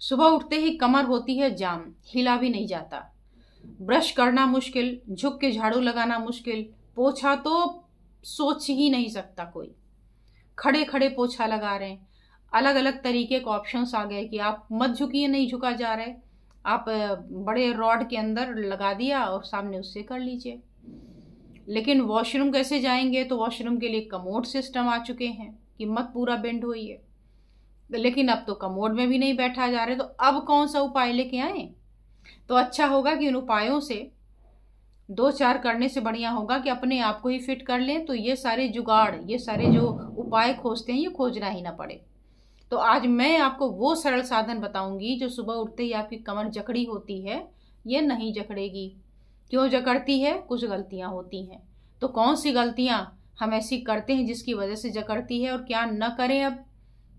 सुबह उठते ही कमर होती है जाम, हिला भी नहीं जाता। ब्रश करना मुश्किल, झुक के झाड़ू लगाना मुश्किल, पोछा तो सोच ही नहीं सकता कोई। खड़े खड़े पोछा लगा रहे हैं। अलग अलग तरीके के ऑप्शंस आ गए कि आप मत झुकिए, नहीं झुका जा रहा है, आप बड़े रॉड के अंदर लगा दिया और सामने उससे कर लीजिए। लेकिन वॉशरूम कैसे जाएंगे, तो वॉशरूम के लिए कमोड सिस्टम आ चुके हैं कि मत पूरा बेंड होइए। लेकिन अब तो कमोड में भी नहीं बैठा जा रहा है, तो अब कौन सा उपाय लेके आए? तो अच्छा होगा कि इन उपायों से 2-4 करने से बढ़िया होगा कि अपने आप को ही फिट कर लें, तो ये सारे जुगाड़, ये सारे जो उपाय खोजते हैं, ये खोजना ही ना पड़े। तो आज मैं आपको वो सरल साधन बताऊंगी जो सुबह उठते ही आपकी कमर जकड़ी होती है, ये नहीं जकड़ेगी। क्यों जकड़ती है? कुछ गलतियां होती हैं। तो कौन सी गलतियां हम ऐसी करते हैं जिसकी वजह से जकड़ती है, और क्या न करें अब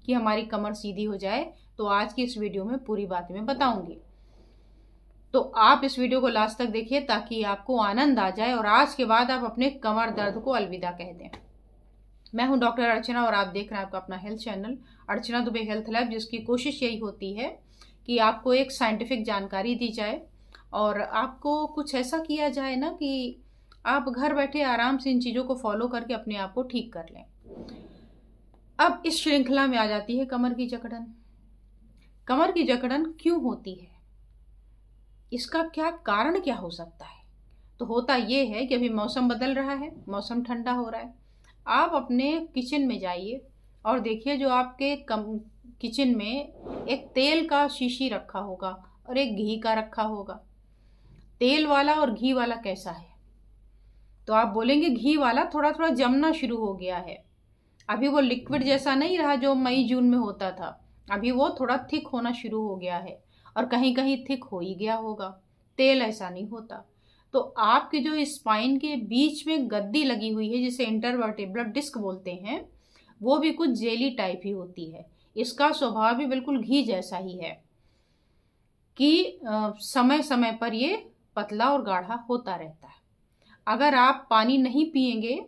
कि हमारी कमर सीधी हो जाए, तो आज की इस वीडियो में पूरी बातें मैं बताऊंगी। तो आप इस वीडियो को लास्ट तक देखिए ताकि आपको आनंद आ जाए और आज के बाद आप अपने कमर दर्द को अलविदा कह दें। मैं हूं डॉक्टर अर्चना और आप देख रहे हैं आपका अपना हेल्थ चैनल अर्चना दुबे हेल्थ लैब, जिसकी कोशिश यही होती है कि आपको एक साइंटिफिक जानकारी दी जाए और आपको कुछ ऐसा किया जाए ना कि आप घर बैठे आराम से इन चीज़ों को फॉलो करके अपने आप को ठीक कर लें। अब इस श्रृंखला में आ जाती है कमर की जकड़न। कमर की जकड़न क्यों होती है, इसका क्या कारण क्या हो सकता है? तो होता ये है कि अभी मौसम बदल रहा है, मौसम ठंडा हो रहा है। आप अपने किचन में जाइए और देखिए जो आपके किचन में एक तेल का शीशी रखा होगा और एक घी का रखा होगा। तेल वाला और घी वाला कैसा है? तो आप बोलेंगे घी वाला थोड़ा थोड़ा जमना शुरू हो गया है, अभी वो लिक्विड जैसा नहीं रहा जो मई जून में होता था, अभी वो थोड़ा थिक होना शुरू हो गया है और कहीं कहीं थिक हो ही गया होगा। तेल ऐसा नहीं होता। तो आपके जो स्पाइन के बीच में गद्दी लगी हुई है जिसे इंटरवर्टेब्रल डिस्क बोलते हैं, वो भी कुछ जेली टाइप ही होती है। इसका स्वभाव भी बिल्कुल घी जैसा ही है कि समय समय पर ये पतला और गाढ़ा होता रहता है। अगर आप पानी नहीं पिएंगे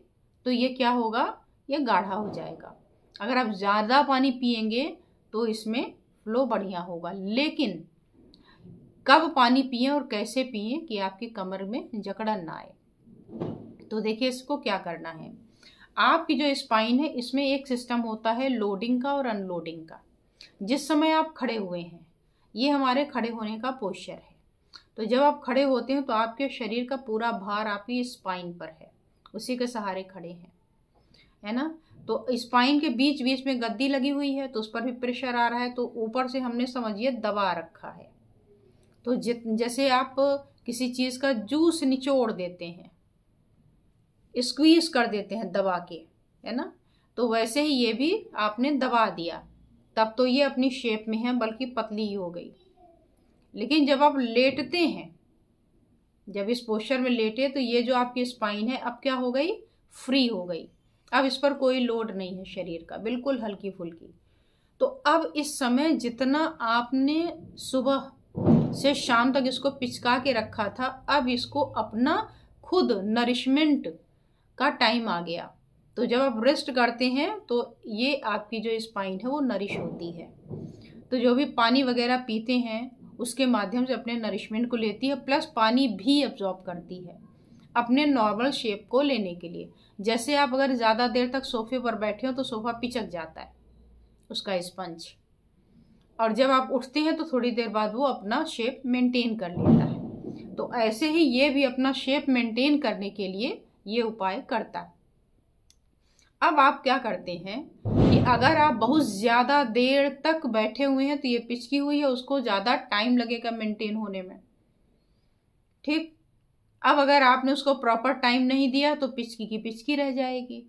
तो ये क्या होगा, ये गाढ़ा हो जाएगा। अगर आप ज़्यादा पानी पिएंगे तो इसमें फ्लो बढ़िया होगा। लेकिन कब पानी पिएं और कैसे पिएं कि आपकी कमर में जकड़न ना आए? तो देखिए इसको क्या करना है। आपकी जो स्पाइन है इसमें एक सिस्टम होता है लोडिंग का और अनलोडिंग का। जिस समय आप खड़े हुए हैं, ये हमारे खड़े होने का पोस्चर है। तो जब आप खड़े होते हैं तो आपके शरीर का पूरा भार आपकी स्पाइन पर है, उसी के सहारे खड़े हैं, है ना। तो स्पाइन के बीच बीच में गद्दी लगी हुई है तो उस पर भी प्रेशर आ रहा है, तो ऊपर से हमने समझिए दबा रखा है। तो जैसे आप किसी चीज़ का जूस निचोड़ देते हैं, स्क्वीज कर देते हैं दबा के, है ना, तो वैसे ही ये भी आपने दबा दिया, तब तो ये अपनी शेप में है, बल्कि पतली ही हो गई। लेकिन जब आप लेटते हैं, जब इस पोस्चर में लेटे, तो ये जो आपकी स्पाइन है अब क्या हो गई, फ्री हो गई। अब इस पर कोई लोड नहीं है शरीर का, बिल्कुल हल्की फुल्की। तो अब इस समय जितना आपने सुबह से शाम तक इसको पिचका के रखा था, अब इसको अपना खुद नरिशमेंट का टाइम आ गया। तो जब आप रेस्ट करते हैं तो ये आपकी जो स्पाइन है वो नरिश होती है। तो जो भी पानी वगैरह पीते हैं उसके माध्यम से अपने नरिशमेंट को लेती है, प्लस पानी भी एब्जॉर्ब करती है अपने नॉर्मल शेप को लेने के लिए। जैसे आप अगर ज़्यादा देर तक सोफे पर बैठे हो तो सोफा पिचक जाता है उसका स्पंज, और जब आप उठते हैं तो थोड़ी देर बाद वो अपना शेप मेंटेन कर लेता है। तो ऐसे ही ये भी अपना शेप मेंटेन करने के लिए ये उपाय करता है। अब आप क्या करते हैं कि अगर आप बहुत ज़्यादा देर तक बैठे हुए हैं तो ये पिचकी हुई है, उसको ज़्यादा टाइम लगेगा मेंटेन होने में, ठीक। अब अगर आपने उसको प्रॉपर टाइम नहीं दिया तो पिचकी की पिचकी रह जाएगी,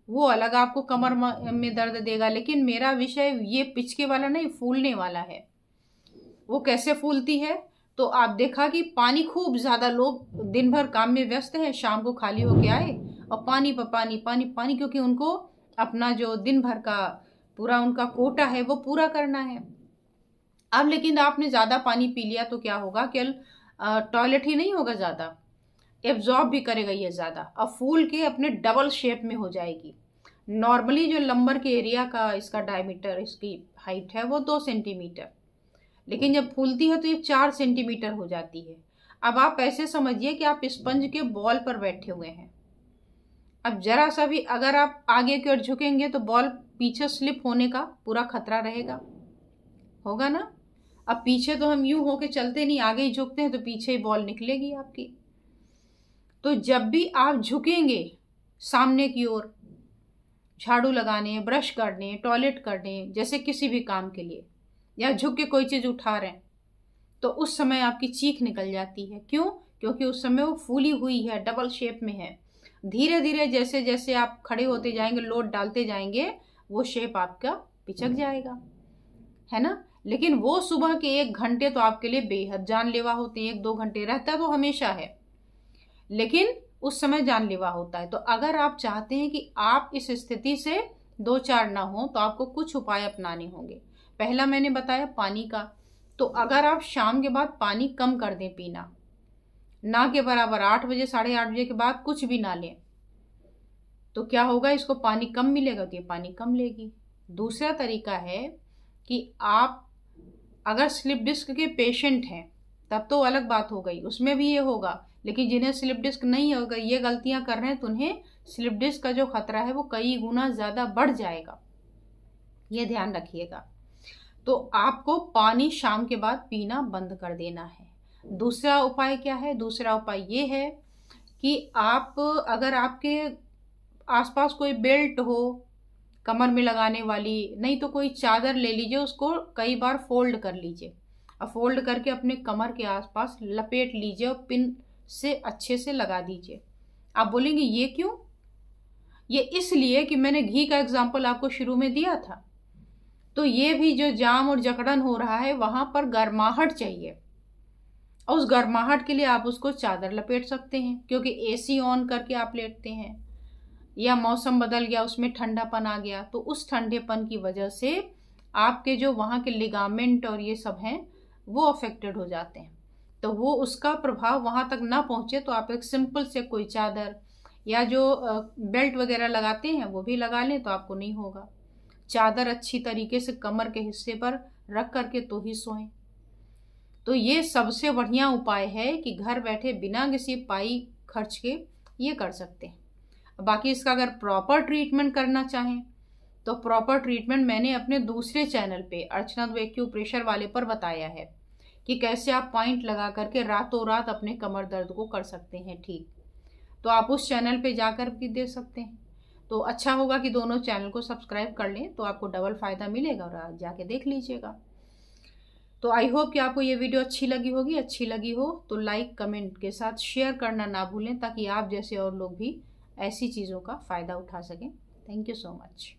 वो अलग आपको कमर में दर्द देगा। लेकिन मेरा विषय ये पिचके वाला नहीं, फूलने वाला है। वो कैसे फूलती है? तो आप देखा कि पानी खूब ज़्यादा, लोग दिन भर काम में व्यस्त हैं, शाम को खाली होके आए और पानी पर पानी पानी पानी, क्योंकि उनको अपना जो दिन भर का पूरा उनका कोटा है वो पूरा करना है। अब लेकिन आपने ज़्यादा पानी पी लिया तो क्या होगा, केवल टॉयलेट ही नहीं होगा, ज़्यादा एब्जॉर्ब भी करेगा ये ज़्यादा, और फूल के अपने डबल शेप में हो जाएगी। नॉर्मली जो लंबर के एरिया का इसका डायमीटर, इसकी हाइट है वो 2 सेंटीमीटर, लेकिन जब फूलती है तो ये 4 सेंटीमीटर हो जाती है। अब आप ऐसे समझिए कि आप स्पंज के बॉल पर बैठे हुए हैं। अब जरा सा भी अगर आप आगे की ओर झुकेंगे तो बॉल पीछे स्लिप होने का पूरा खतरा रहेगा, होगा ना। अब पीछे तो हम यूं होके चलते नहीं, आगे ही झुकते हैं तो पीछे ही बॉल निकलेगी आपकी। तो जब भी आप झुकेंगे सामने की ओर, झाड़ू लगाने, ब्रश करने, टॉयलेट करने, जैसे किसी भी काम के लिए, या झुक के कोई चीज उठा रहे हैं, तो उस समय आपकी चीख निकल जाती है। क्यों? क्योंकि उस समय वो फूली हुई है, डबल शेप में है। धीरे धीरे जैसे जैसे आप खड़े होते जाएंगे, लोड डालते जाएंगे, वो शेप आपका पिचक जाएगा, है ना। लेकिन वो सुबह के 1 घंटे तो आपके लिए बेहद जानलेवा होते हैं। 1-2 घंटे रहता तो हमेशा है, लेकिन उस समय जानलेवा होता है। तो अगर आप चाहते हैं कि आप इस स्थिति से 2-4 ना हो, तो आपको कुछ उपाय अपनाने होंगे। पहला मैंने बताया पानी का। तो अगर आप शाम के बाद पानी कम कर दें पीना, ना के बराबर 8 बजे 8:30 बजे के बाद कुछ भी ना लें, तो क्या होगा, इसको पानी कम मिलेगा तो ये पानी कम लेगी। दूसरा तरीका है कि आप अगर स्लिप डिस्क के पेशेंट हैं तब तो अलग बात हो गई, उसमें भी ये होगा। लेकिन जिन्हें स्लिप डिस्क नहीं होगा, ये गलतियां कर रहे हैं, तो उन्हें स्लिप डिस्क का जो खतरा है वो कई गुना ज्यादा बढ़ जाएगा, ये ध्यान रखिएगा। तो आपको पानी शाम के बाद पीना बंद कर देना है। दूसरा उपाय क्या है? दूसरा उपाय ये है कि आप अगर आपके आसपास कोई बेल्ट हो कमर में लगाने वाली, नहीं तो कोई चादर ले लीजिए, उसको कई बार फोल्ड कर लीजिए। अब फोल्ड करके अपने कमर के आसपास लपेट लीजिए और पिन से अच्छे से लगा दीजिए। आप बोलेंगे ये क्यों? ये इसलिए कि मैंने घी का एग्जाम्पल आपको शुरू में दिया था। तो ये भी जो जाम और जकड़न हो रहा है, वहां पर गर्माहट चाहिए, और उस गर्माहट के लिए आप उसको चादर लपेट सकते हैं, क्योंकि एसी ऑन करके आप लेटते हैं, या मौसम बदल गया, उसमें ठंडापन आ गया, तो उस ठंडेपन की वजह से आपके जो वहाँ के लिगामेंट और ये सब हैं वो अफेक्टेड हो जाते हैं। तो वो उसका प्रभाव वहाँ तक ना पहुँचे, तो आप एक सिंपल से कोई चादर या जो बेल्ट वगैरह लगाते हैं वो भी लगा लें, तो आपको नहीं होगा। चादर अच्छी तरीके से कमर के हिस्से पर रख करके तो ही सोएं। तो ये सबसे बढ़िया उपाय है कि घर बैठे बिना किसी पाई खर्च के ये कर सकते हैं। बाकी इसका अगर प्रॉपर ट्रीटमेंट करना चाहें तो प्रॉपर ट्रीटमेंट मैंने अपने दूसरे चैनल पे अर्चना द्वे एक्यूप्रेशर वाले पर बताया है कि कैसे आप पॉइंट लगा करके रातों रात अपने कमर दर्द को कर सकते हैं ठीक। तो आप उस चैनल पे जाकर भी देख सकते हैं। तो अच्छा होगा कि दोनों चैनल को सब्सक्राइब कर लें, तो आपको डबल फायदा मिलेगा, और आप जाके देख लीजिएगा। तो आई होप कि आपको ये वीडियो अच्छी लगी होगी। अच्छी लगी हो तो लाइक कमेंट के साथ शेयर करना ना भूलें, ताकि आप जैसे और लोग भी ऐसी चीज़ों का फ़ायदा उठा सकें। Thank you so much.